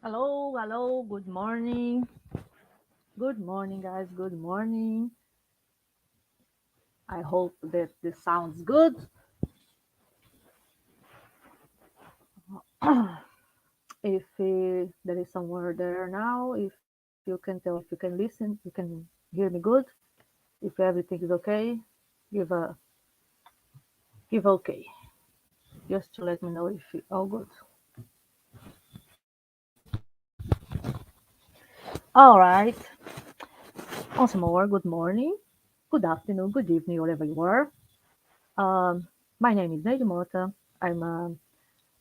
Hello, hello, good morning. Good morning, guys. Good morning. I hope that this sounds good. If there is somewhere there now, if you can tell me if you can listen, you can hear me good. If everything is okay, give a give okay, just to let me know if all good. All right. Once more, good morning, good afternoon, good evening, wherever you are. Um, my name is Neide Mota. I'm a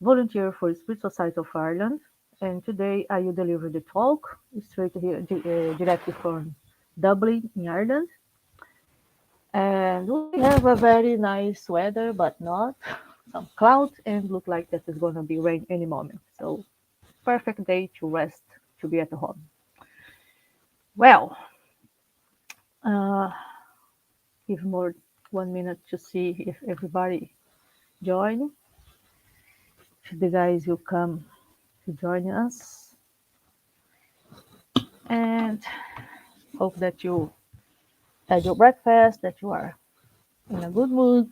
volunteer for Spirit Society of Ireland, and today I will deliver the talk straight here, directly from Dublin in Ireland. And we have a very nice weather, but not some clouds, and look like that is going to be rain any moment. So perfect day to rest, to be at home. Well, uh, give more 1 minute to see if everybody join. If the guys will come to join us, and hope that you had your breakfast, that you are in a good mood,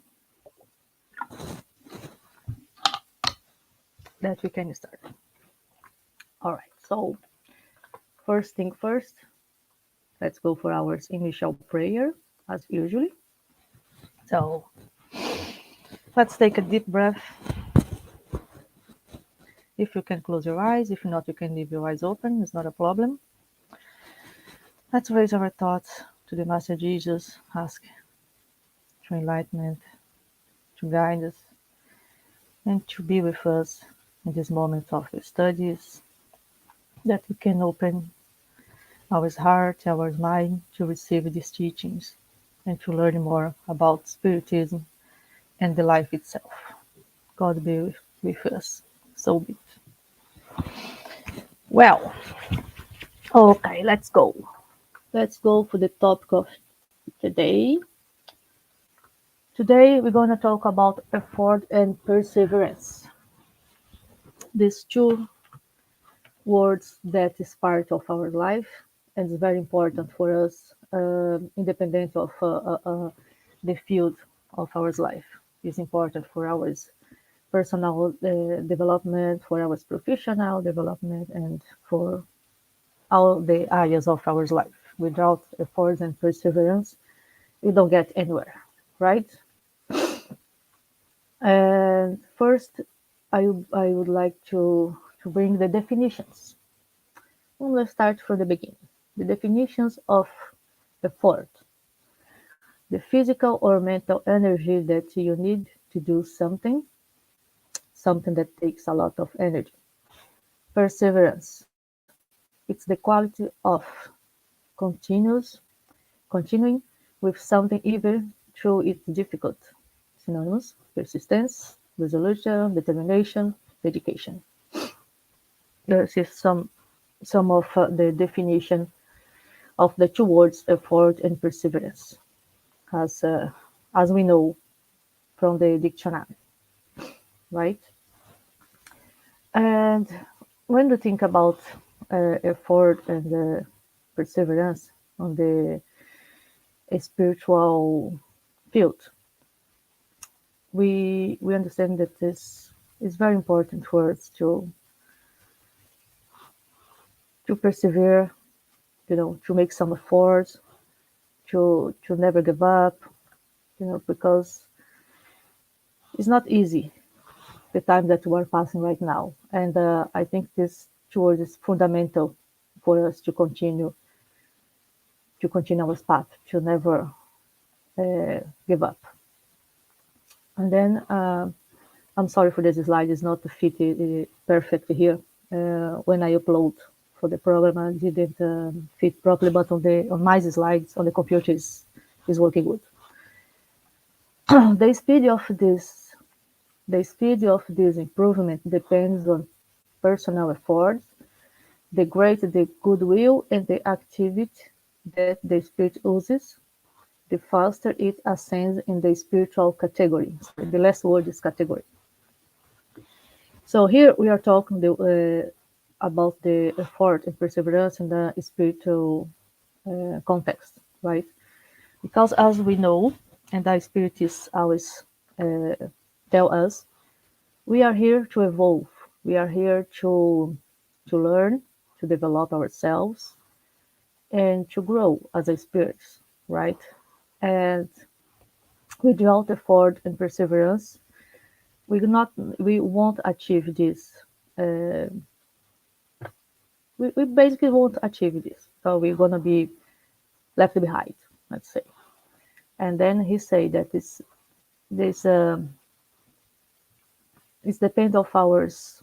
that we can start. All right. So first thing first, let's go for our initial prayer as usually. So let's take a deep breath. If you can close your eyes, if not, you can leave your eyes open. It's not a problem. Let's raise our thoughts to the Master Jesus, ask for enlightenment, to guide us, and to be with us in this moment of the studies, that we can open our heart, our mind to receive these teachings and to learn more about Spiritism and the life itself. God be with us. So be it. Well, okay, let's go. Let's go for the topic of today. Today we're going to talk about effort and perseverance. These two words that is part of our life and is very important for us, independent of the field of our life. It's important for our personal development, for our professional development, and for all the areas of our life. Without effort and perseverance, we don't get anywhere, right? And first, I would like to bring the definitions. Well, let's start from the beginning. The definitions of effort: the physical or mental energy that you need to do something that takes a lot of energy. Perseverance: it's the quality of continuous continuing with something even through its difficult. Synonyms: persistence, resolution, determination, dedication. This is some of the definition of the two words effort and perseverance, as uh, as we know from the dictionary, right? And when you think about effort and perseverance on the spiritual field, we understand that this is very important for us to persevere, to make some efforts, to never give up, because it's not easy the time that we are passing right now, and I think this towards is fundamental for us to continue our path, to never give up. And then I'm sorry for this slide; it's not fit perfect here. When I upload for the program, I didn't fit properly, but on my slides on the computer is working good. the speed of this the speed of this improvement depends on personal efforts, the great the goodwill and the activity that the spirit uses, the faster it ascends in the spiritual category. So the last word is category. So here we are talking about the effort and perseverance in the spiritual context, right? Because as we know, and the spiritists always uh, tell us, we are here to evolve. We are here to learn, to develop ourselves, and to grow as a spirit, right? And without effort and perseverance, we won't achieve this. Uh, we basically won't achieve this. So we're gonna be left behind, let's say. And then he said that this it's depend of ourselves.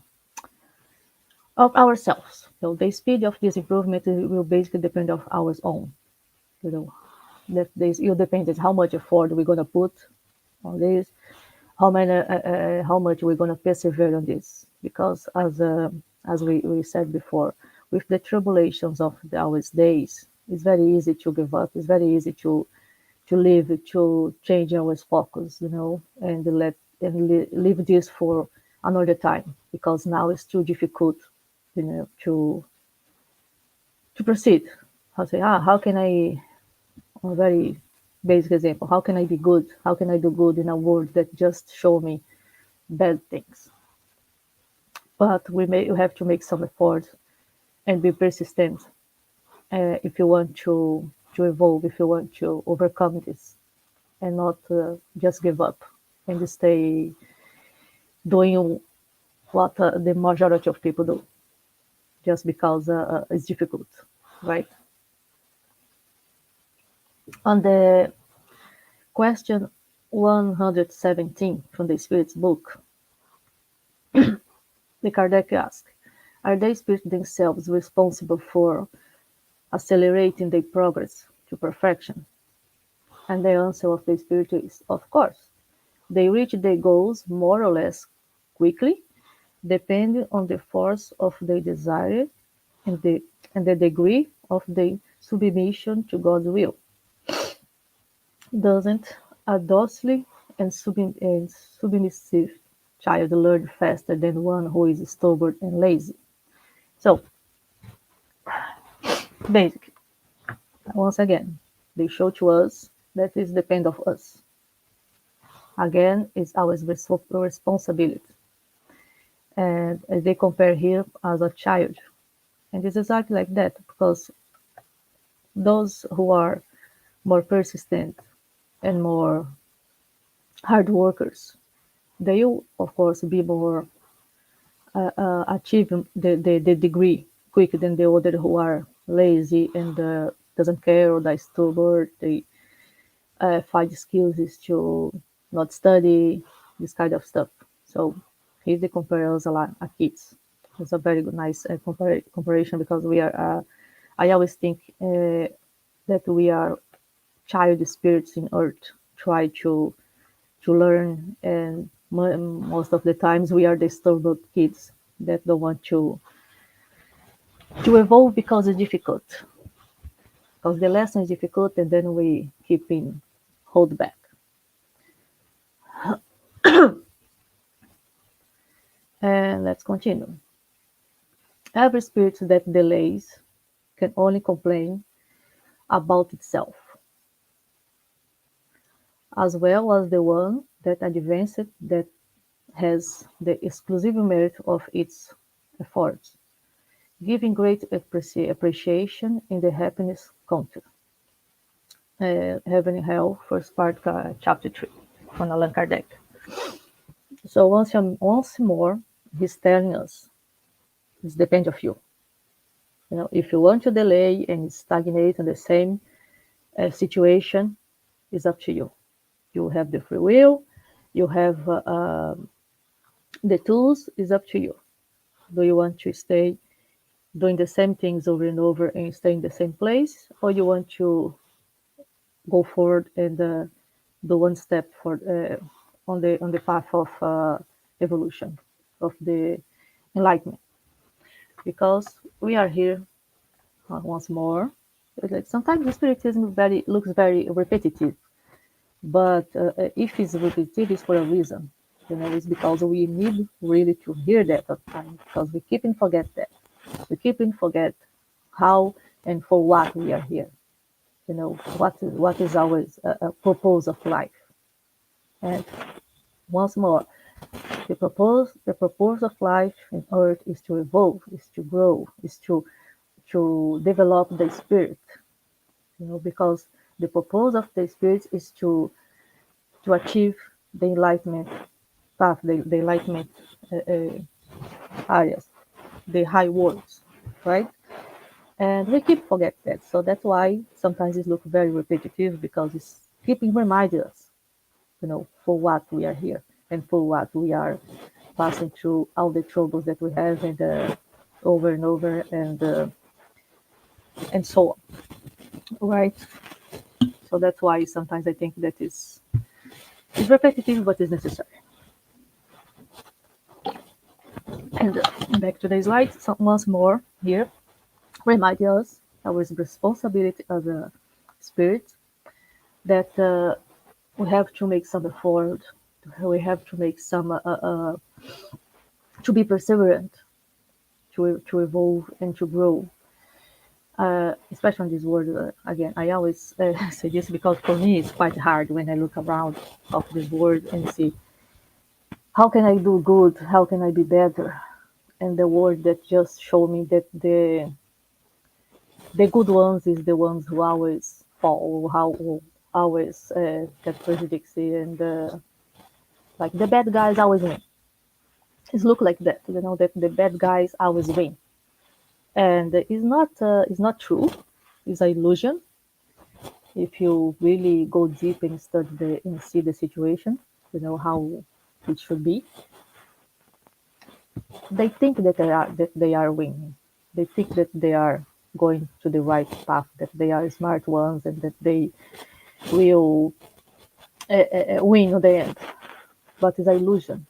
So the speed of this improvement will basically depend of our own. You know that this will depend on how much effort we're gonna put on this, how much we're gonna persevere on this. Because as we said before, with the tribulations of our days, it's very easy to give up. It's very easy to leave, to change our focus, and leave this for another time because now it's too difficult, to proceed. How say, how can I, a very basic example, how can I be good? How can I do good in a world that just show me bad things? But you have to make some effort and be persistent if you want to evolve, if you want to overcome this, and not just give up and stay doing what the majority of people do just because it's difficult, right? On the question 117 from the Spirit's book, the Kardec asked, are the spirits themselves responsible for accelerating their progress to perfection? And the answer of the Spirit is, of course. They reach their goals more or less quickly, depending on the force of their desire and the degree of their submission to God's will. Doesn't a docile and submissive child learn faster than one who is stubborn and lazy? So, basically, once again, they show to us that it depends of us. Again, it's our responsibility. And they compare him as a child. And it's exactly like that because those who are more persistent and more hard workers, they will, of course, be more achieve the degree quicker than the other who are lazy and doesn't care or they stubborn. They find excuses to not study, this kind of stuff. So here they compare us a lot at kids. It's a very good, nice comparison because we are. I always think that we are child spirits in earth, try to learn, and most of the times we are the stubborn kids that don't want to evolve because it's difficult, because the lesson is difficult, and then we keep in hold back. And let's continue. Every spirit that delays can only complain about itself, as well as the one that advances that has the exclusive merit of its efforts, giving great appreciation in the happiness content. Heaven and Hell, first part, chapter 3, from Allan Kardec. So once more, he's telling us, it depends of you. If you want to delay and stagnate in the same situation, it's up to you. You have the free will, you have the tools, it's up to you. Do you want to stay doing the same things over and over and stay in the same place, or you want to go forward and do one step for on the path of evolution, of the enlightenment? Because we are here once more. Like sometimes the spiritism looks very repetitive, but if it's repetitive, it's for a reason. It's because we need really to hear that at times because we keep and forget that. We keep and forget how and for what we are here. What is our purpose of life. And once more, the purpose of life in earth is to evolve, is to grow, is to develop the spirit. Because the purpose of the spirit is to achieve the enlightenment path, the enlightenment areas, the high worlds, right? And we keep forget that. So that's why sometimes it looks very repetitive, because it's keeping reminding us, for what we are here and for what we are passing through, all the troubles that we have, and over and over, and so on, right? So that's why sometimes I think that it's repetitive, but it's necessary. And back to the slide, so once more here, remind us our responsibility as a spirit, that we have to make some effort, we have to make some, to be perseverant, to evolve and to grow. Especially in this world, again, I always say this, because for me it's quite hard when I look around of this world and see how can I do good, how can I be better, and the world that just show me that the good ones is the ones who always fall, who always get prejudice, and like the bad guys always win. It's look like that, that the bad guys always win, and it's not true. It's an illusion. If you really go deep and study and see the situation, how it should be. They think that they are winning. They think that they are going to the right path, that they are smart ones, and that they will win at the end. But it's an illusion.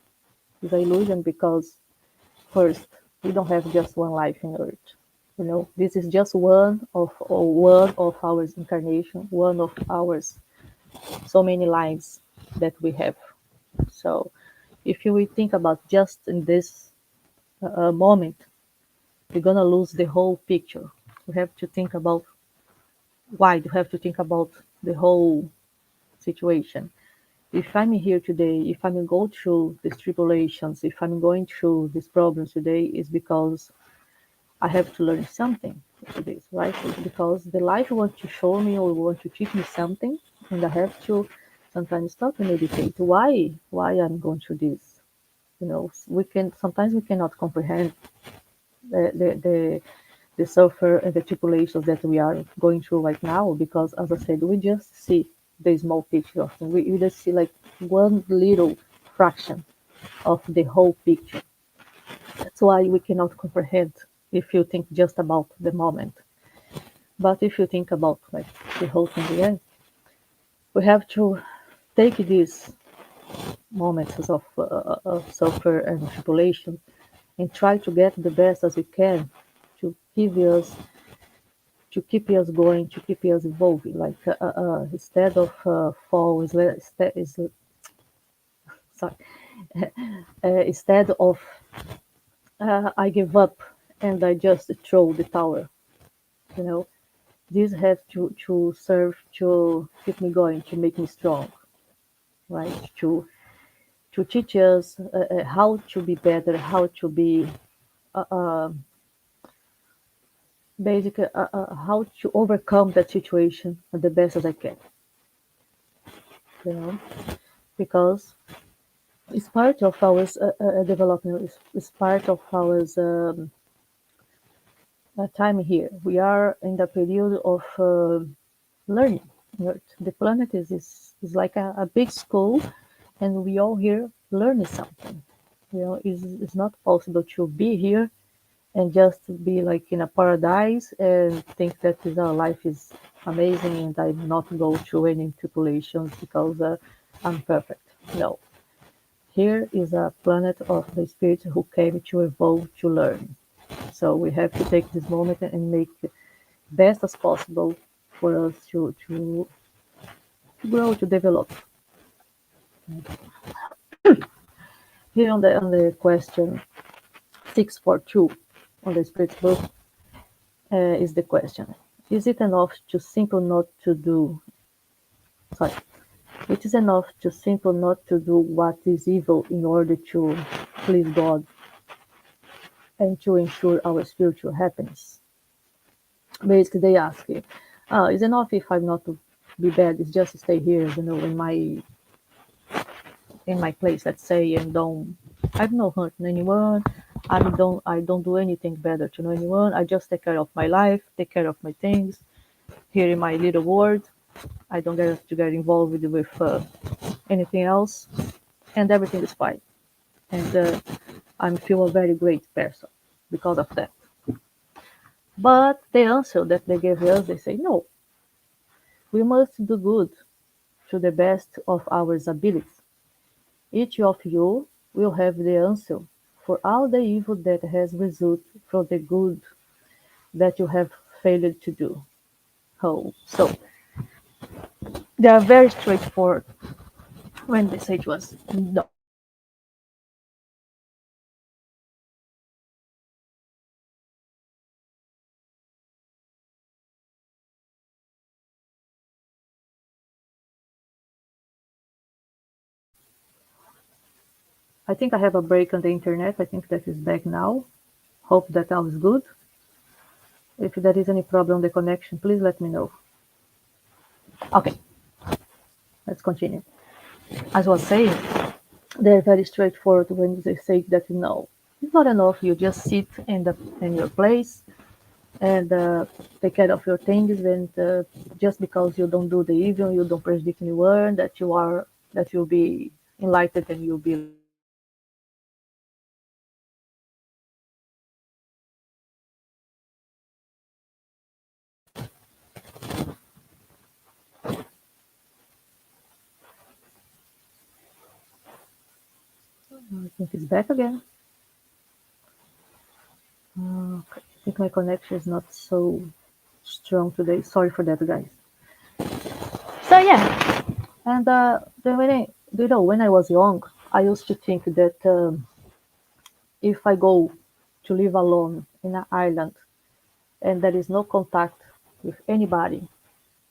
It's an illusion, because first, we don't have just one life in Earth. This is just one of our incarnation, one of ours, so many lives that we have. So, if you will think about just in this moment, we're gonna lose the whole picture. We have to think about why. You have to think about the whole situation. If I'm here today, if I'm going through these tribulations, if I'm going through these problems today, is because I have to learn something for this, right? It's because the life wants to show me or want to teach me something, and I have to sometimes stop and meditate. Why I'm going through this? We cannot comprehend the suffer and the tribulations that we are going through right now, because, as I said, we just see the small picture of them. We just see like one little fraction of the whole picture. That's why we cannot comprehend if you think just about the moment. But if you think about like the whole thing, yeah, we have to take these moments of suffer and tribulation and try to get the best as we can to give us to keep us going, to keep us evolving. Like instead of fall, sorry, instead of I give up and I just throw the tower. You know, this has to serve to keep me going, to make me strong, right? To teach us how to be better, how to be uh, uh, basically how to overcome that situation the best as I can. You know, because it's part of our development. It's part of our time here. We are in the period of learning. The planet is like a big school, and we all here learning something. It's not possible to be here and just be like in a paradise and think that our life is amazing and I not go through any tribulations because I'm perfect. No, here is a planet of the spirit who came to evolve to learn. So we have to take this moment and make it best as possible for us to grow, to develop. Here on the question 642. on the Spirit's book is the question: Is it enough to simple not to do? Sorry, it is enough to simple not to do what is evil in order to please God and to ensure our spiritual happiness. Basically, they ask, is enough if I'm not to be bad? It's just to stay here, in my place, let's say, and don't I'm not hurting anyone. I don't do anything better to know anyone. I just take care of my life, take care of my things here in my little world. I don't get to get involved with anything else, and everything is fine. And I feel a very great person because of that. But the answer that they gave us, they say, no, we must do good to the best of our abilities. Each of you will have the answer for all the evil that has resulted from the good that you have failed to do. Oh, so they are very straightforward when they say to us, no. I think I have a break on the internet. I think that is back now. Hope that all is good. If there is any problem on the connection, please let me know. Okay, let's continue. As I was saying, they're very straightforward when they say that no, it's not enough. You just sit in your place and take care of your things, and just because you don't do the evil, you don't predict anyone, that you'll be enlightened and you'll be. I think it's back again. Okay. I think my connection is not so strong today. Sorry for that, guys. So yeah, and then when I was young, I used to think that if I go to live alone in an island and there is no contact with anybody,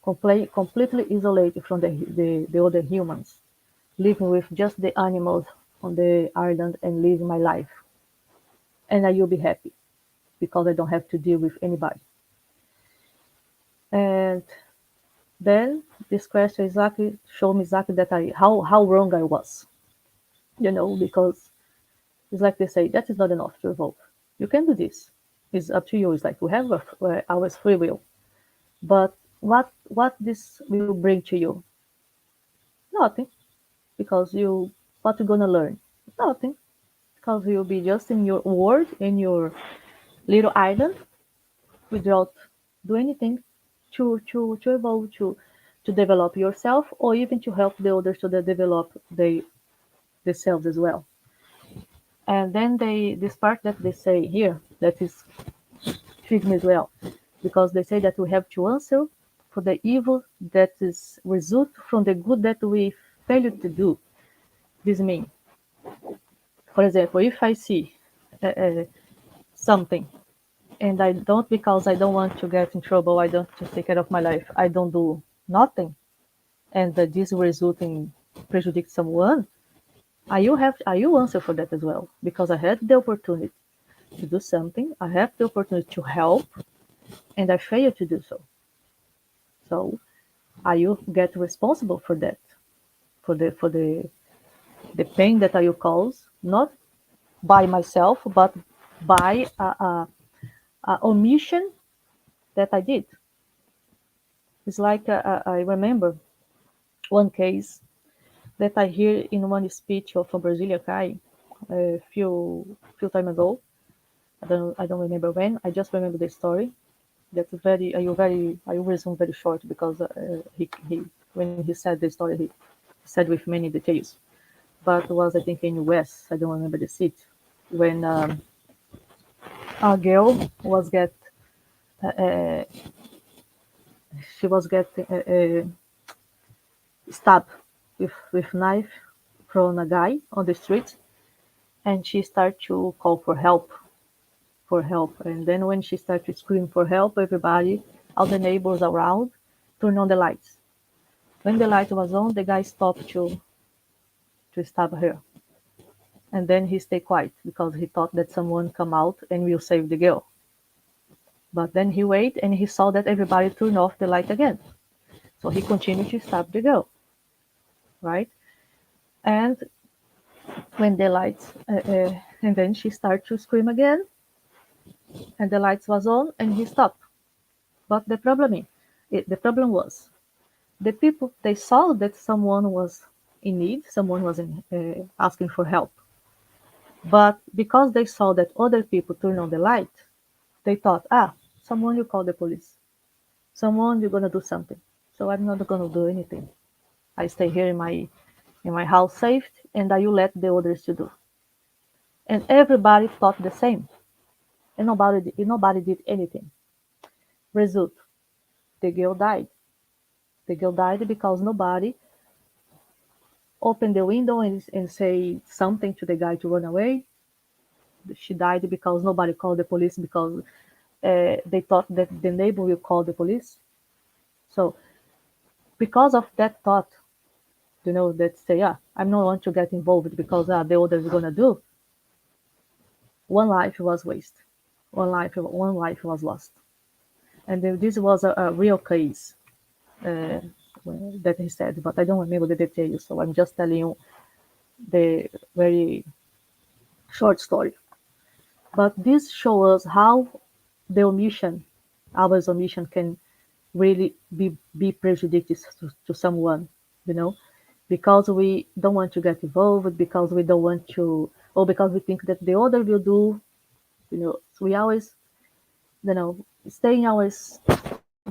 completely isolated from the other humans, living with just the animals on the island and living my life, and I will be happy because I don't have to deal with anybody. And then this question exactly showed me exactly that I how wrong I was, because it's like they say that is not enough to evolve. You can do this. It's up to you. It's like we have our free will, but what this will bring to you? Nothing, because you what you gonna learn? Nothing, because you'll be just in your world in your little island without do anything to evolve to develop yourself or even to help the others to develop themselves as well. And then this part that they say here that is treat me as well, because they say that we have to answer for the evil that is result from the good that we failed to do. This means, for example, if I see something and I don't, because I don't want to get in trouble, I don't to take care of my life, I don't do nothing, and that this will result in prejudice someone, I will answer for that as well, because I had the opportunity to do something, I have the opportunity to help, and I failed to do so. So I will get responsible for that, for the pain that I will cause, not by myself, but by a omission that I did. It's like I remember one case that I hear in one speech of a Brazilian guy a few time ago. I don't remember when. I just remember the story. That's I will resume very short because he when he said the story he said with many details. But it was I think in US. I don't remember the city when a girl was get uh, she was get stabbed with knife from a guy on the street, and she started to call for help for help. And then when she started to scream for help, everybody, all the neighbors around, turned on the lights. When the light was on, the guy stopped to stab her. And then he stayed quiet because he thought that someone come out and will save the girl. But then he waited and he saw that everybody turned off the light again. So he continued to stab the girl, right? And when the lights, and then she started to scream again, and the lights was on, and he stopped. But the problem was the people they saw that someone was in need, someone was asking for help. But because they saw that other people turned on the light, they thought, someone will call the police, someone you're gonna do something. So I'm not gonna do anything. I stay here in my house safe, and I will let the others to do. And everybody thought the same, and nobody did anything. Result: the girl died. The girl died because nobody opened the window and say something to the guy to run away. She died because nobody called the police because they thought that the neighbor will call the police. So because of that thought, that say, I'm not want to get involved because the others gonna do. One life was wasted. One life was lost. And this was a real case uh, that he said, but I don't remember the details, so I'm just telling you the very short story. But this shows us how the omission, our omission, can really be prejudicial to someone, you know, because we don't want to get involved, because we don't want to, or because we think that the other will do, so we always, stay in our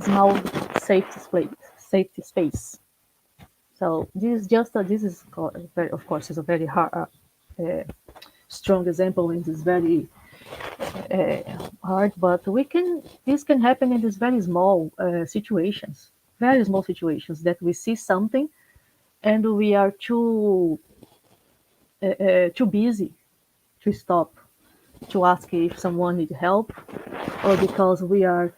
small safety space. So this is just this is very, of course, is a very uh, strong example, and it's very hard. But this can happen in these very small situations that we see something and we are too busy to stop to ask if someone needs help, or because we are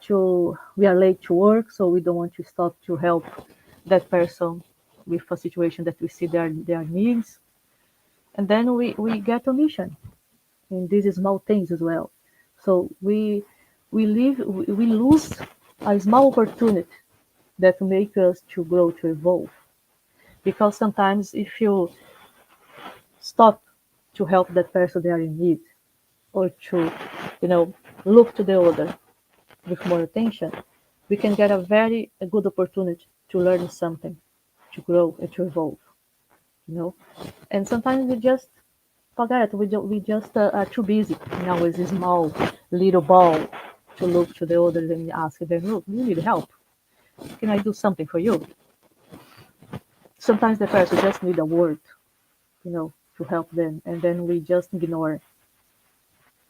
late to work, so we don't want to stop to help that person with a situation that we see their needs, and then we get omission in these small things as well. So we lose a small opportunity that make us to grow, to evolve, because sometimes if you stop to help that person they are in need, or to look to the other with more attention, we can get a good opportunity to learn something, to grow and to evolve. You know, and sometimes we just forget. We just are too busy in our small little ball to look to the others and ask them, "Look, you need help. Can I do something for you?" Sometimes the person just need a word, to help them, and then we just ignore.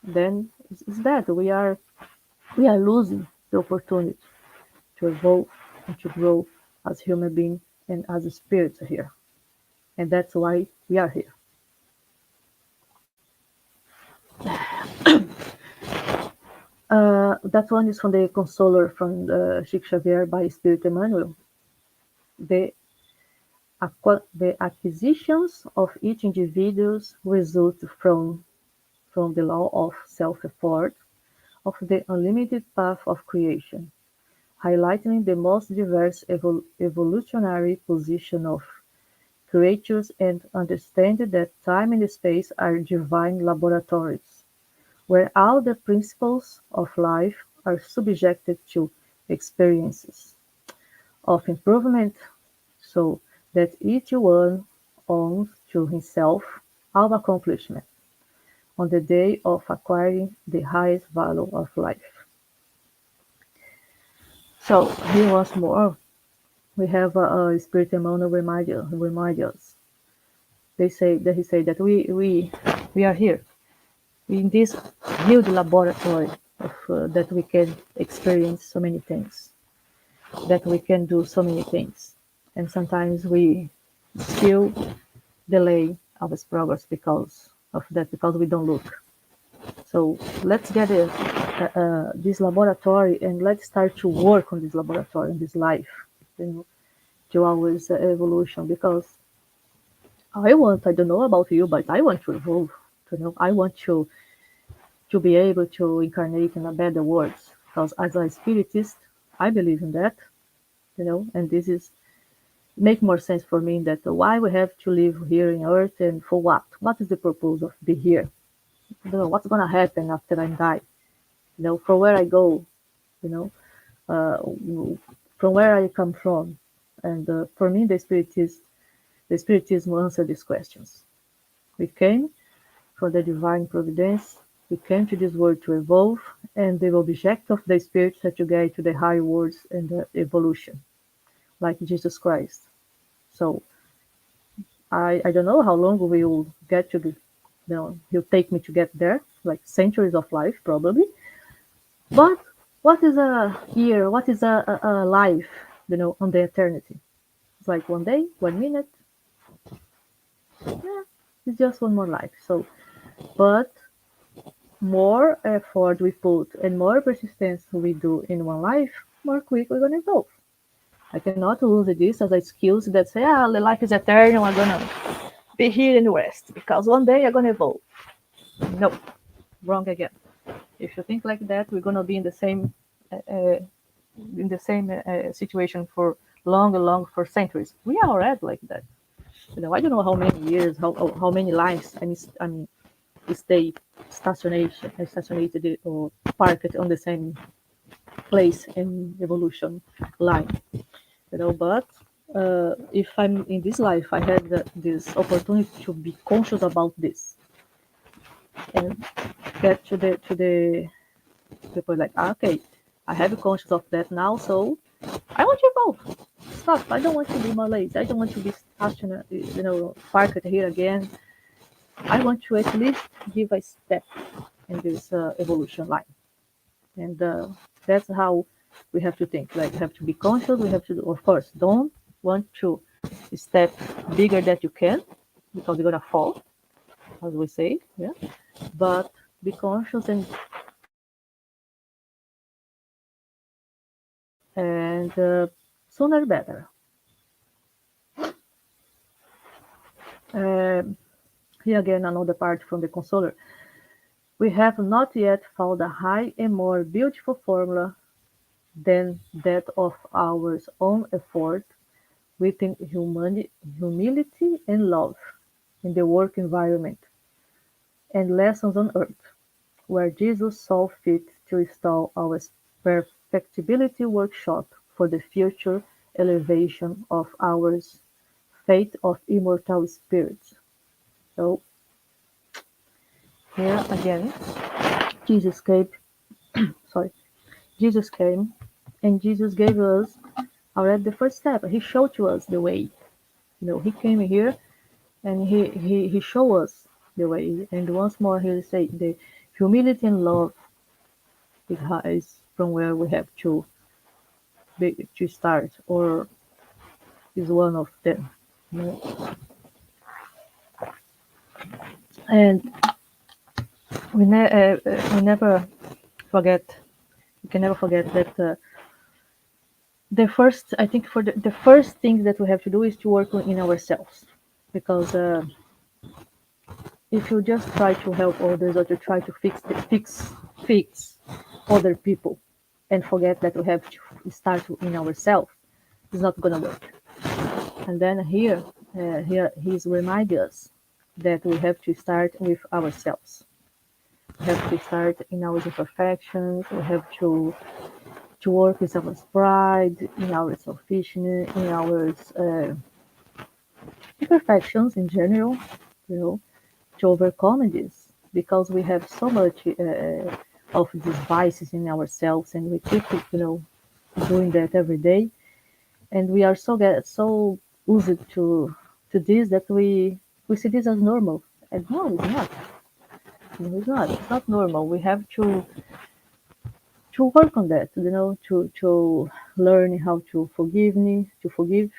Then it's that we are losing the opportunity to evolve and to grow as human beings and as a spirit here. And that's why we are here. That one is from the Consoler from Chico Xavier by Spirit Emmanuel. The, the acquisitions of each individual result from the law of self-effort of the unlimited path of creation, highlighting the most diverse evolutionary position of creatures and understanding that time and space are divine laboratories, where all the principles of life are subjected to experiences of improvement, so that each one owns to himself all accomplishment on the day of acquiring the highest value of life. So here once more, we have a spirit Emmanuel remind us. He said that we are here in this huge laboratory that we can experience so many things, that we can do so many things, and sometimes we still delay our progress because of that, because we don't look. So let's get this laboratory and let's start to work on this laboratory, on this life, you know, to our evolution. Because I don't know about you, but I want to evolve. I want to be able to incarnate in a better world. Because as a spiritist, I believe in that, and this is make more sense for me that why we have to live here in Earth and for what? What is the purpose of be here? What's gonna happen after I die? From where I go, you know, uh, from where I come from, and for me, the spiritism answer these questions. We came from the divine providence. We came to this world to evolve, and the object of the spirit is to get to the higher worlds and the evolution, like Jesus Christ. So I don't know how long we will get to be, he'll take me to get there, like centuries of life probably. But what is a year? What is a life, on the eternity? It's like one day, 1 minute. Yeah, it's just one more life. So, but more effort we put and more persistence we do in one life, more quick we're gonna evolve. I cannot use this as a excuse that say, the life is eternal, I'm gonna be here and rest because one day I'm gonna evolve. No, wrong again. If you think like that, we're gonna be in the same situation for long for centuries. We are already like that. I don't know how many years, how many lives. I mean, stay stationated or parked on the same place in evolution line. But if I'm in this life, I had this opportunity to be conscious about this and get to the point like, okay, I have a conscious of that now, so I want to evolve. Stop. I don't want to be more lazy. I don't want to be stationary, parked here again. I want to at least give a step in this evolution line. And that's how we have to think. Like, have to be conscious. We have to, of course, don't want to step bigger that you can because you're gonna fall, as we say, yeah. But be conscious and sooner better. Um Here again, another part from the consoler. We have not yet found a high and more beautiful formula than that of our own effort within humility and love in the work environment and lessons on earth, where Jesus saw fit to install our perfectibility workshop for the future elevation of our fate of immortal spirits. So here again, Jesus came, sorry, Jesus came and Jesus gave us already the first step. He showed to us the way. He came here and he showed us the way. And once more, he say the humility and love is from where we have to start, or is one of them. You know? And we never forget. We can never forget that the first, I think, for the first thing that we have to do is to work in ourselves, because if you just try to help others or to try to fix other people and forget that we have to start in ourselves, it's not gonna work. And then here he's reminding us that we have to start with ourselves. We have to start in our imperfections. We have to work with our pride, in our selfishness, in our imperfections in general, you know, to overcome this, because we have so much of these vices in ourselves, and we keep, doing that every day, and we are so used to this that we see this as normal, and no, it's not. No, it's not. It's not normal. We have to work on that, to learn how to forgive me. To forgive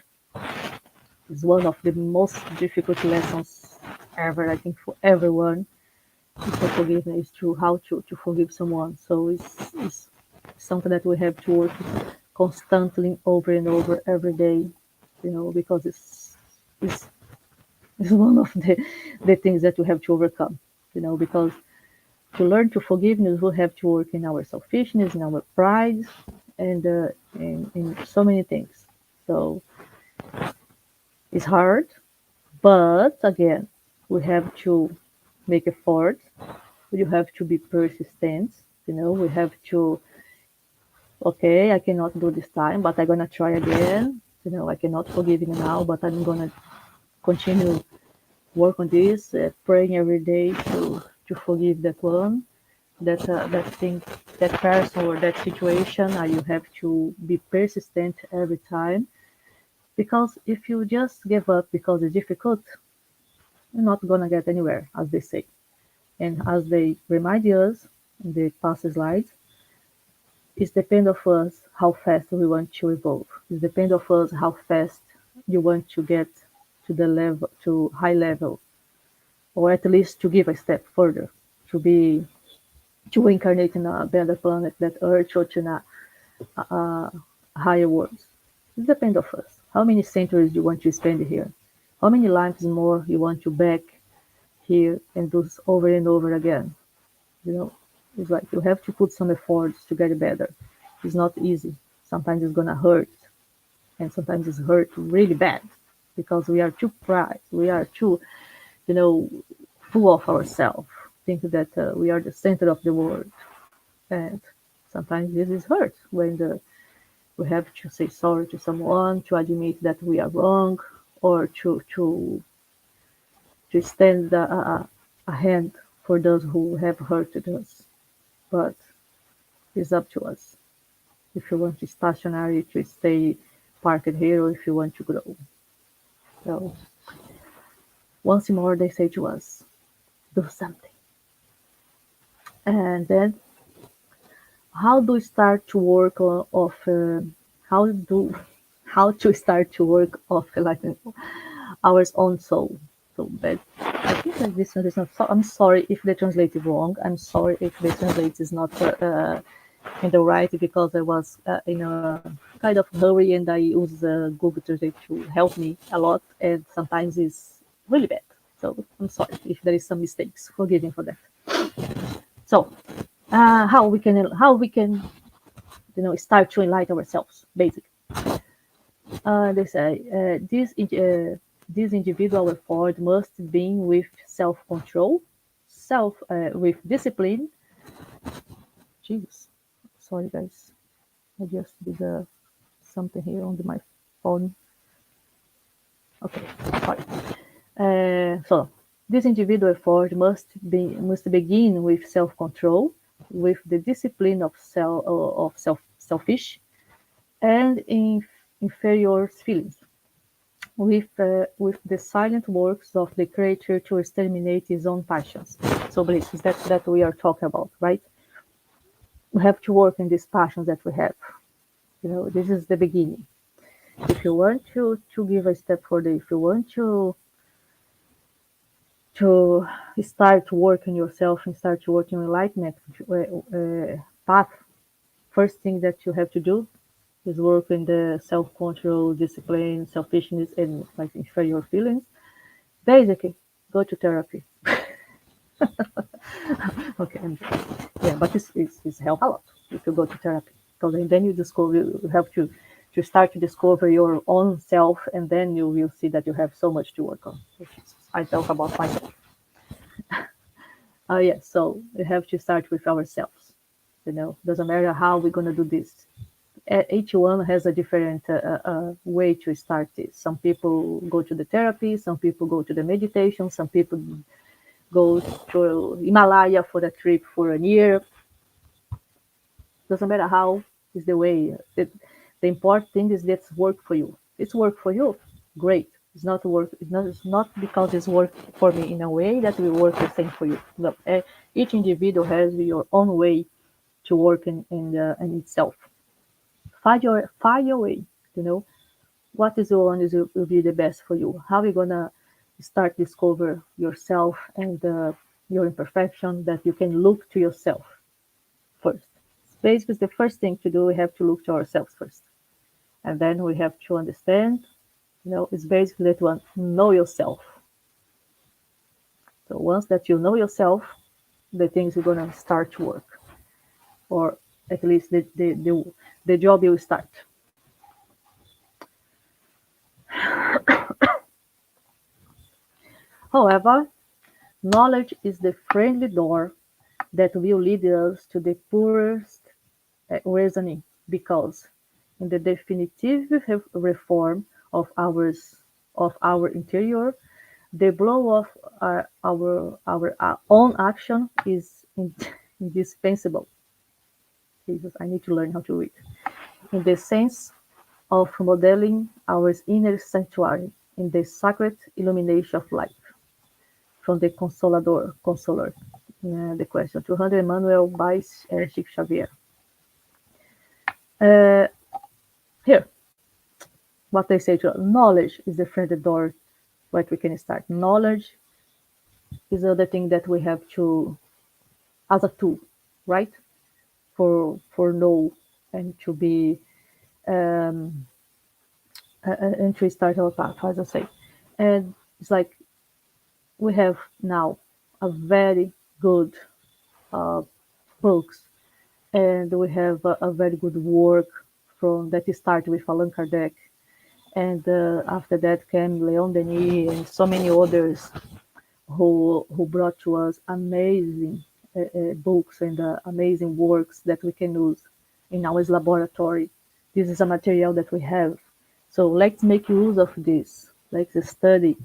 is one of the most difficult lessons ever, I think, for everyone. for forgiveness, to how to forgive someone. So it's something that we have to work constantly over and over every day, because it's, it's one of the things that we have to overcome, because to learn to forgiveness, we have to work in our selfishness, in our pride, and in so many things. So it's hard, but again, we have to make effort. You have to be persistent. We have to, okay, I cannot do this time, but I'm gonna try again. I cannot forgive you now, but I'm gonna continue work on this, praying every day to forgive that one, that thing, that person or that situation. You have to be persistent every time, because if you just give up because it's difficult, you're not gonna get anywhere, as they say. And as they remind us in the past slides, it depends of us how fast we want to evolve. It depends of us how fast you want to get to the level, to high level, or at least to give a step further, to be to incarnate in a better planet, that Earth, or to higher worlds. It depends of us. How many centuries you want to spend here? How many lives more you want to back here and do this over and over again? You know, it's like you have to put some efforts to get better. It's not easy. Sometimes it's gonna hurt, and sometimes it's hurt really bad, because we are too proud. We are too, you know, full of ourselves. Think that we are the center of the world, and sometimes this is hurt when we have to say sorry to someone, to admit that we are wrong, or to extend a hand for those who have hurted us. But it's up to us. If you want to stationary, to stay parked here, or if you want to grow. So once more, they say to us, do something. And then, how do we start to work of how do how to start to work of like our own soul? So, but I think that this one is not. So I'm sorry if the translate is wrong. I'm sorry if the translate is not in the right, because I was in a kind of hurry, and I use Google Translate to help me a lot, and sometimes it's really bad. So I'm sorry if there is some mistakes. Forgive me for that. So how we can start to enlighten ourselves, basically. They say this individual effort must be with self-control, with discipline. Jesus, sorry guys, I just did something here on my phone. Okay, sorry. So this individual effort must begin with self-control, with the discipline of selfish and inferior feelings, with the silent works of the creator to exterminate his own passions. So basically, that we are talking about, right? We have to work in these passions that we have. This is the beginning. If you want to give a step further, if you want to start working yourself and start to work in enlightenment path, first thing that you have to do is work in the self-control, discipline, selfishness, and like inferior feelings. Basically, go to therapy. Okay, and yeah, but it's help a lot if you go to therapy, because then you discover, you have to start to discover your own self, and then you will see that you have so much to work on. I talk about myself. Yeah, so we have to start with ourselves. Doesn't matter how we're gonna do this. Each one has a different way to start this. Some people go to the therapy, some people go to the meditation, some people go to Himalaya for a trip for a year. Doesn't matter how is the way. The important thing is that's work for you. It's work for you, great. It's not work. It's not because it's work for me in a way that will work the same for you. No, each individual has your own way to work in itself. Find your way. You know what is the one is will be the best for you. How are you gonna start discover yourself, and your imperfection, that you can look to yourself first. Basically, the first thing to do, we have to look to ourselves first. And then we have to understand, it's basically to know yourself. So once that you know yourself, the things are going to start to work. Or at least the job will start. However, knowledge is the friendly door that will lead us to the purest reasoning, because in the definitive reform of our interior, the blow of our own action is indispensable. Jesus, I need to learn how to read. In the sense of modeling our inner sanctuary in the sacred illumination of life. From the Consoler, the question 200, Emmanuel by Chico Xavier. Uh, Here, what they say to us, knowledge is the friendly door where we can start. Knowledge is the other thing that we have to, as a tool, right? For know and to be and to start our path, as I say. And it's like we have now a very good books, and we have a very good work from that started with Allan Kardec, and after that came Leon Denis and so many others who brought to us amazing books and amazing works that we can use in our laboratory. This is a material that we have. So let's make use of this. Let's study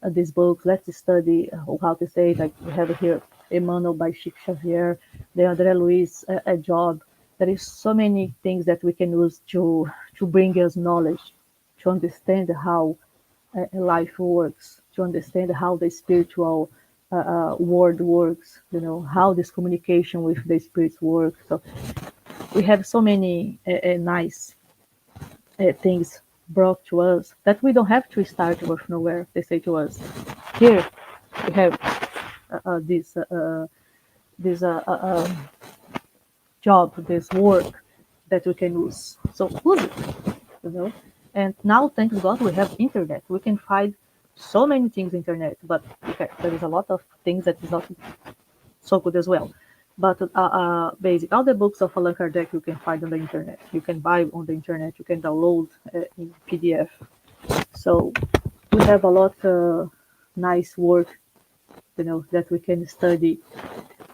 these books. Let's study how to say, like we have here, Emmanuel by Chico Xavier, the André Luiz job. There is so many things that we can use to bring us knowledge, to understand how life works, to understand how the spiritual world works, how this communication with the spirits works. So we have so many nice things brought to us that we don't have to start with nowhere. They say to us, here we have this job, this work that we can use. So use it, you know. And now, thank God, we have internet. We can find so many things on internet, but okay, there is a lot of things that is not so good as well. But basic, all the books of Allan Kardec you can find on the internet. You can buy on the internet. You can download in PDF. So we have a lot of nice work, that we can study,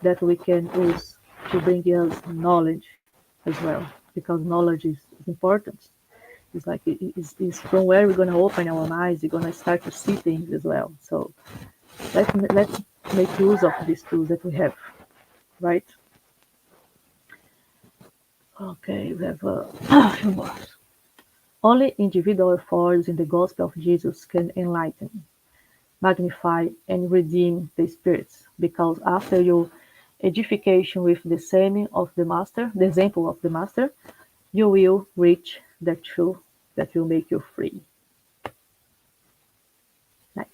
that we can use to bring us knowledge as well, because knowledge is important. It's like it's from where we're gonna open our eyes. We're gonna start to see things as well. So let's make use of these tools that we have, right? Okay, we have a few more. Only individual efforts in the gospel of Jesus can enlighten, magnify, and redeem the spirits, because after your edification with the same of the Master, the example of the Master, you will reach the truth that will make you free. Nice.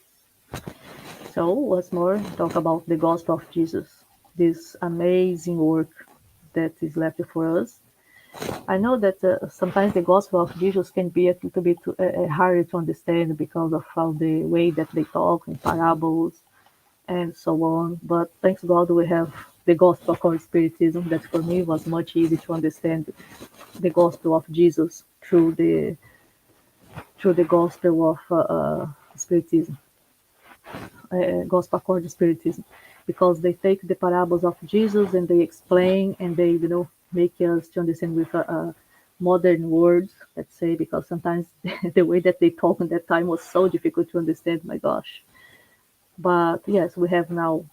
So once more, talk about the gospel of Jesus, this amazing work that is left for us. I know that sometimes the gospel of Jesus can be a little bit harder to understand because of how the way that they talk in parables and so on. But thanks God we have the gospel called Spiritism that for me was much easier to understand the gospel of Jesus through the gospel of Spiritism, gospel according Spiritism, because they take the parables of Jesus and they explain and they make us to understand with modern words, let's say, because sometimes the way that they talk in that time was so difficult to understand. My gosh! But yes, we have now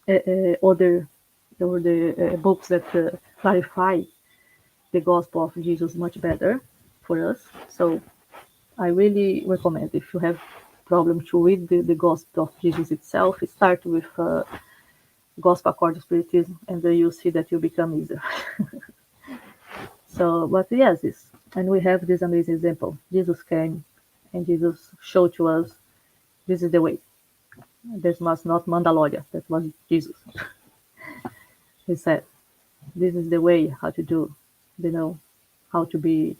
other books that clarify the gospel of Jesus much better for us. So I really recommend, if you have problem to read the gospel of Jesus itself, start with gospel according to Spiritism, and then you'll see that you become easier. So, but yes, and we have this amazing example. Jesus came, and Jesus showed to us this is the way. This was not Mandalorian. That was Jesus. He said, "This is the way how to do, you know, how to be,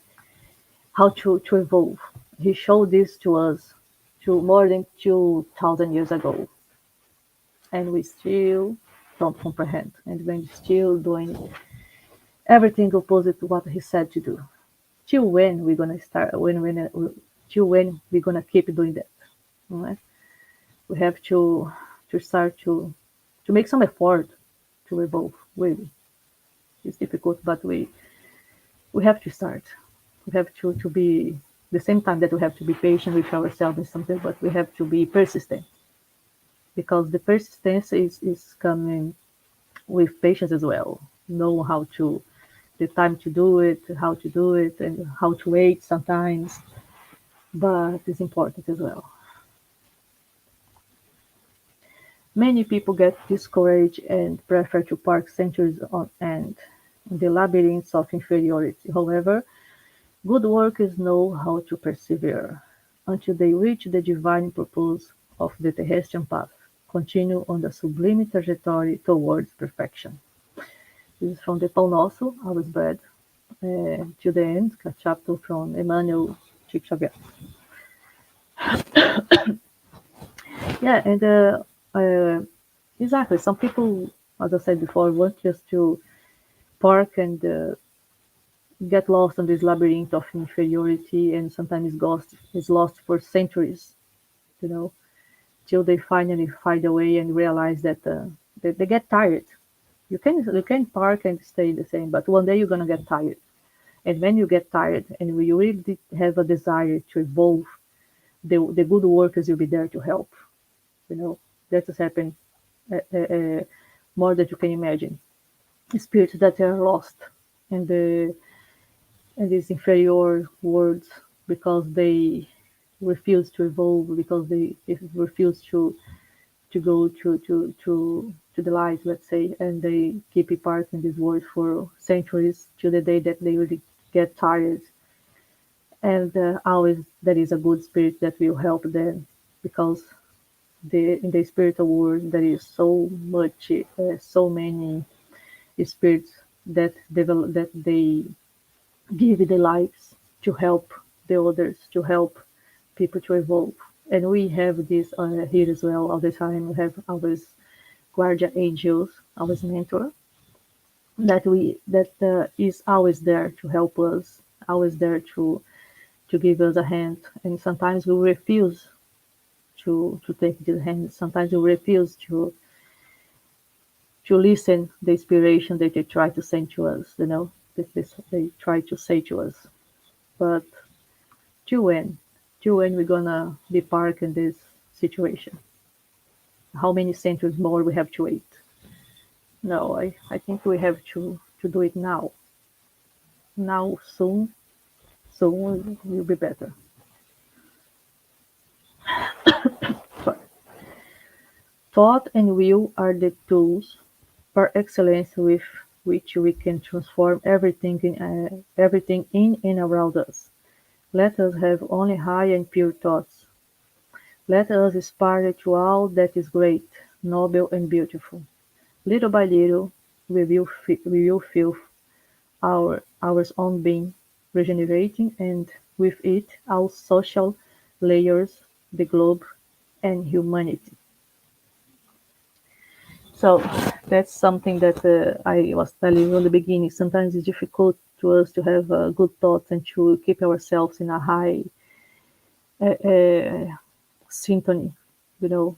how to evolve." He showed this to us to more than 2,000 years ago, and we still don't comprehend, and we're still doing everything opposite to what he said to do. Till when we're gonna start? Till when we're gonna keep doing that? Right? We have to start to make some effort to evolve. Really, it's difficult, but we have to start. We have to be the same time that we have to be patient with ourselves and something, but we have to be persistent because the persistence is coming with patience as well. Know how to the time to do it, how to do it, and how to wait sometimes, but it's important as well. Many people get discouraged and prefer to park centuries on end in the labyrinths of inferiority. However, good workers know how to persevere until they reach the divine purpose of the terrestrial path, continue on the sublime trajectory towards perfection. This is from the Pão Nosso, Our Bread, to the end, a chapter from Emmanuel Chico Xavier. Yeah, and exactly, some people, as I said before, want just to park and get lost in this labyrinth of inferiority, and sometimes is lost for centuries, you know, till they finally find a way and realize that they get tired. You can park and stay the same, but one day you're gonna get tired. And when you get tired and you really have a desire to evolve, the good workers will be there to help. You know, that has happened more than you can imagine. Spirits that are lost in these inferior worlds because they refuse to evolve, because they refuse to go to the light, let's say, and they keep apart in this world for centuries till the day that they really get tired. And always there is a good spirit that will help them because in the spiritual world there is so many spirits that develop that they give their lives to help the others, to help people to evolve. And we have this here as well all the time. We have our guardian angels, our mentor, that is always there to help us, always there to give us a hand. And sometimes we refuse to take this hand. Sometimes we refuse to listen the inspiration that they try to send to us. They try to say to us. But till when? Till when we're gonna be parked in this situation? How many centuries more we have to wait? No, I think we have to do it now. Now, soon, soon will be better. But thought and will are the tools par excellence with which we can transform everything in and around us. Let us have only high and pure thoughts. Let us aspire to all that is great, noble, and beautiful. Little by little, we will feel our own being regenerating, and with it, our social layers, the globe, and humanity. So that's something that I was telling you in the beginning. Sometimes it's difficult to us to have good thoughts and to keep ourselves in a high uh, uh, symphony,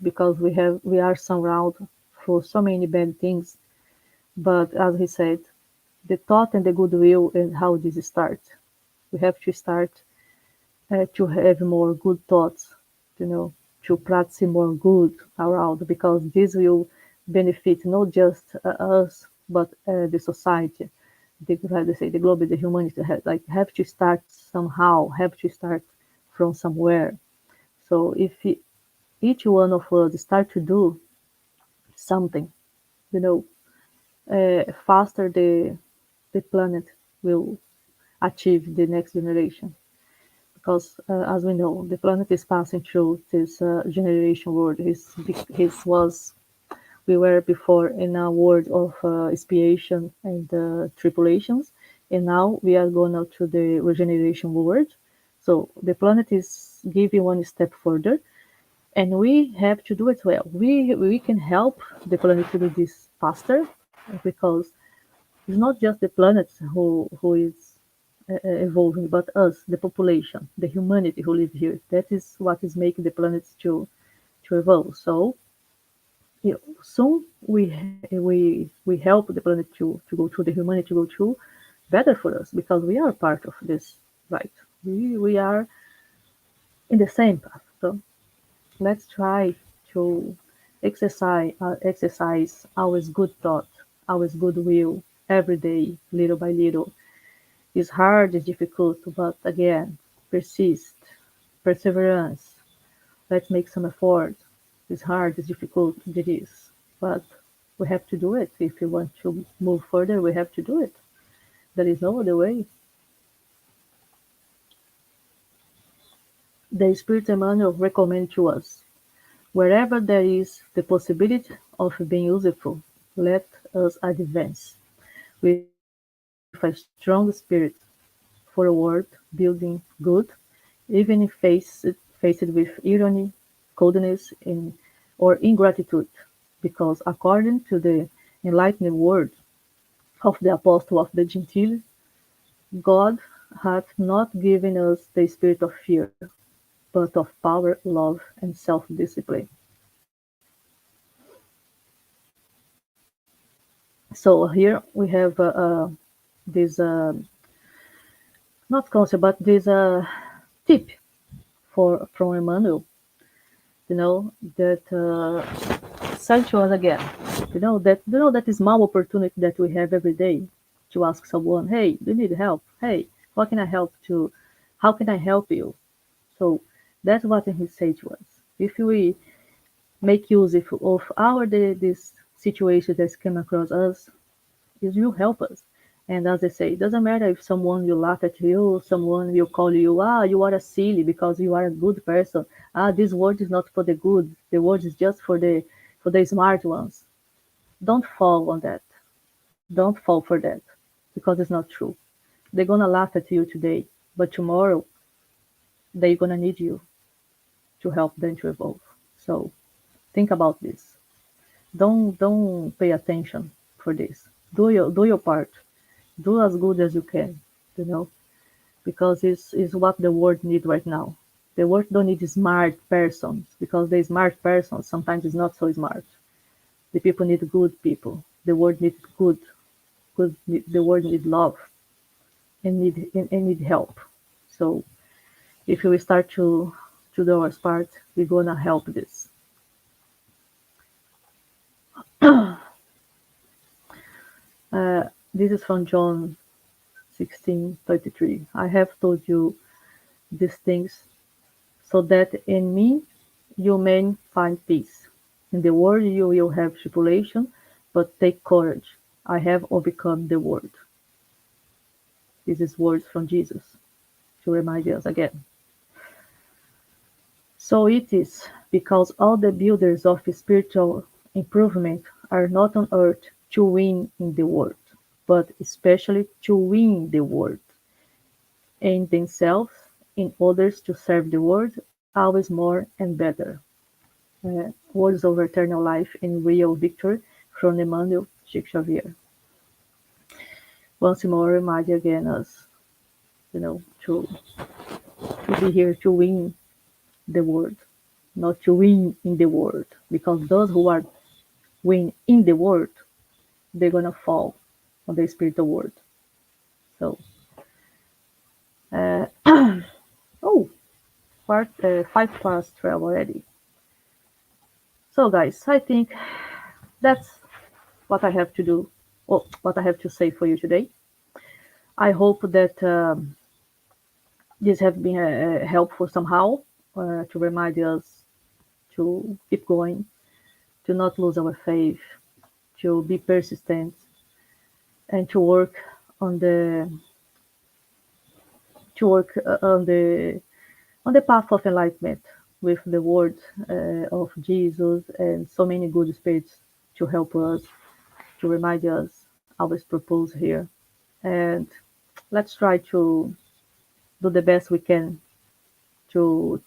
because we are surrounded for so many bad things. But as he said, the thought and the goodwill and how this starts. We have to start to have more good thoughts, you know, to practice more good around because this will benefit not just us but the society. How to say the globe, the humanity have to start somehow, have to start from somewhere. So if each one of us start to do something, you know, faster the planet will achieve the next generation. because as we know, the planet is passing through this generation world. His was we were before in a world of expiation and tribulations, and now we are going out to the regeneration world. So the planet is giving one step further, and we have to do it well. We can help the planet to do this faster because it's not just the planet who is evolving, but us, the population, the humanity who live here. That is what is making the planet to evolve. So soon we help the planet to go through, the humanity to go through better for us because we are part of this, right? We are in the same path. So let's try to exercise always good thought, always goodwill every day, little by little. It's hard, it's difficult, but again, persist, perseverance. Let's make some effort. It's hard, it's difficult, it is. But we have to do it. If we want to move further, we have to do it. There is no other way. The Spirit Emmanuel recommends to us wherever there is the possibility of being useful, let us advance with a strong spirit forward, building good, even if faced with irony, coldness, or ingratitude, because according to the enlightened word of the Apostle of the Gentiles, God hath not given us the spirit of fear, but of power, love, and self-discipline. So here we have this not concept, but this tip for from Emmanuel, that said to us again, that small opportunity that we have every day to ask someone, hey, do you need help? Hey, how can I help to? How can I help you? So that's what he said to us. If we make use of our this situation that's come across us, it will help us. And as I say, it doesn't matter if someone will laugh at you, someone will call you, you are a silly because you are a good person. This word is not for the good. The word is just for the smart ones. Don't fall on that. Don't fall for that because it's not true. They're gonna laugh at you today, but tomorrow they're gonna need you to help them to evolve. So think about this. Don't pay attention for this. Do your part. Do as good as you can, you know, because it's what the world need right now. The world don't need smart persons because the smart persons sometimes is not so smart. The people need good people. The world need good. The world need love and need help. So if we start to do our part, we're gonna help this. This is from John 16:33. I have told you these things so that in me you may find peace. In the world you will have tribulation, but take courage. I have overcome the world. This is words from Jesus to remind us again. So it is because all the builders of spiritual improvement are not on earth to win in the world, but especially to win the world in themselves, in others to serve the world always more and better. Words of eternal life in real victory from Emmanuel Chico Xavier. Once more, remind again us, to be here to win the world, not to win in the world, because those who are win in the world, they're gonna fall on the spiritual world. So, uh, oh, 5 past 12 already. So, guys, I think that's what I have to do, or what I have to say for you today. I hope that this has been helpful somehow to remind us to keep going, to not lose our faith, to be persistent, and to work on the on the path of enlightenment with the word of Jesus and so many good spirits to help us, to remind us our purpose here. And let's try to do the best we can to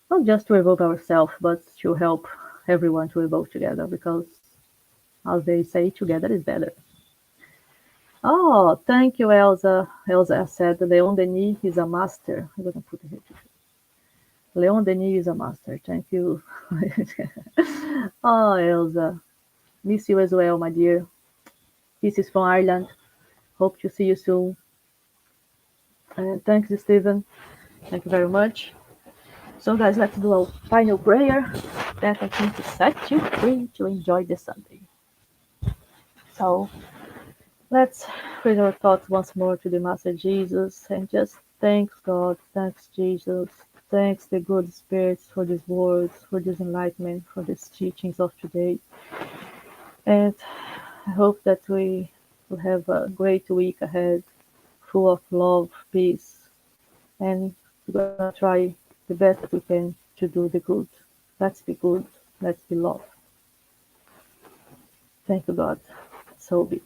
not just to evolve ourselves, but to help everyone to evolve together because, as they say, together is better. Oh, thank you, Elsa. Elsa said Leon Denis is a master. I'm going to put it here. Leon Denis is a master. Thank you. Oh, Elsa. Miss you as well, my dear. This is from Ireland. Hope to see you soon. And thanks, Stephen. Thank you very much. So, guys, let's do a final prayer that I think to set you free to enjoy the Sunday. So, let's raise our thoughts once more to the Master Jesus and just thanks God, thanks Jesus, thanks the good spirits for these words, for this enlightenment, for these teachings of today. And I hope that we will have a great week ahead, full of love, peace, and we're gonna try the best that we can to do the good. Let's be good, let's be love. Thank you, God. So be it.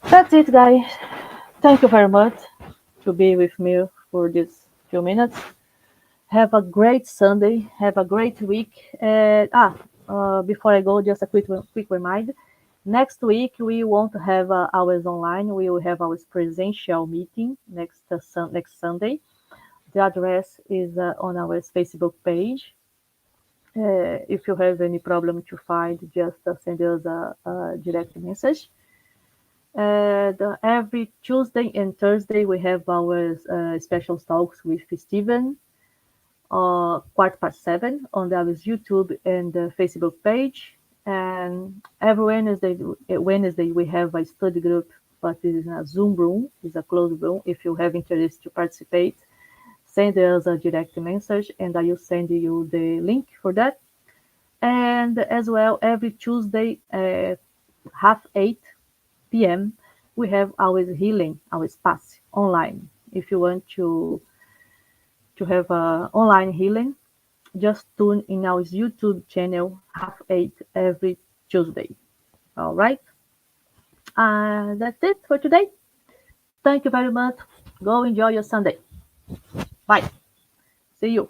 That's it, guys. Thank you very much to be with me for these few minutes. Have a great Sunday. Have a great week. Before I go, just a quick reminder. Next week we won't have ours online. We will have our presential meeting next Sunday. The address is on our Facebook page. If you have any problem to find, just send us a direct message. And every Tuesday and Thursday we have our special talks with Steven, 7:15 on our YouTube and Facebook page. And every Wednesday we have a study group, but it is a Zoom room, it's a closed room. If you have interest to participate, send us a direct message and I will send you the link for that. And as well, every Tuesday at 7:30 p.m., we have our healing, our space online. If you want to have online healing, just tune in our YouTube channel 7:30 every Tuesday. All right. That's it for today. Thank you very much. Go enjoy your Sunday. Bye. See you.